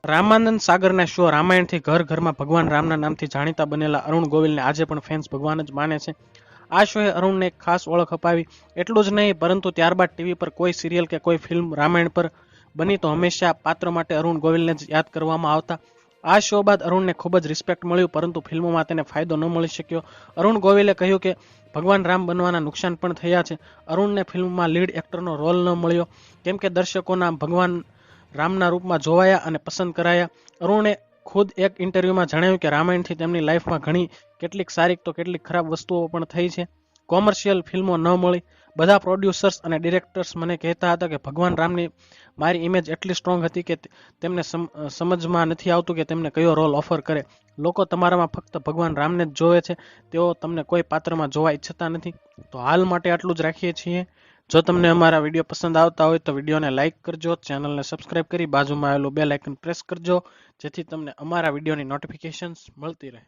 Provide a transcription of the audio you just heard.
Ramanand સાગરના show રામાયણથી ઘર ઘરમાં ભગવાન રામના નામથી જાણીતા બનેલા અરુણ ગોવિલને આજે પણ ફેન્સ ભગવાન જ માને છે. આ શોએ અરુણને એક ખાસ ઓળખ અપાવી. એટલું જ નહીં પરંતુ ત્યારબાદ ટીવી પર કોઈ સિરિયલ કે કોઈ ફિલ્મ રામાયણ પર બની તો હંમેશા પાત્ર માટે અરુણ ગોવિલને જ યાદ કરવામાં આવતા. આ શો બાદ અરુણને ખૂબ જ રિસ્પેક્ટ મળ્યું પરંતુ ફિલ્મોમાં તેને ફાયદો ન મળી શક્યો. અરુણ ગોવિલે કહ્યું કે ભગવાન રામ બનવાના નુકસાન પણ થયા છે. અરુણને ફિલ્મમાં લીડ એક્ટરનો રોલ ન મળ્યો કેમ કે દર્શકોના ભગવાન રામના રૂપમાં જોવાયા અને પસંદ કરાયા. અરુણે ખુદ એક ઇન્ટરવ્યુમાં જણાવ્યું કે રામાયણથી તેમની લાઈફમાં ઘણી કેટલીક સારી તો કેટલીક ખરાબ વસ્તુઓ પણ થઈ છે. કોમર્શિયલ ફિલ્મો ન મળી. બધા પ્રોડ્યુસર્સ અને ડિરેક્ટર્સ મને કહેતા હતા કે ભગવાન રામની મારી ઇમેજ એટલી સ્ટ્રોંગ હતી કે તેમને સમજમાં નથી આવતું કે તેમને કયો રોલ ઓફર કરે. લોકો તમારામાં ફક્ત ભગવાન રામને જ જોવે છે, તેઓ તમને કોઈ પાત્રમાં જોવા ઈચ્છતા નથી. તો હાલ માટે આટલું જ રાખીએ છીએ. જો તમને અમારા વિડીયો પસંદ આવતા હોય તો વિડીયોને લાઇક કરજો, ચેનલને સબસ્ક્રાઇબ કરી બાજુમાં આવેલું બેલ આઇકન પ્રેસ કરજો જેથી તમને અમારા વિડીયોની નોટિફિકેશન્સ મળતી રહે.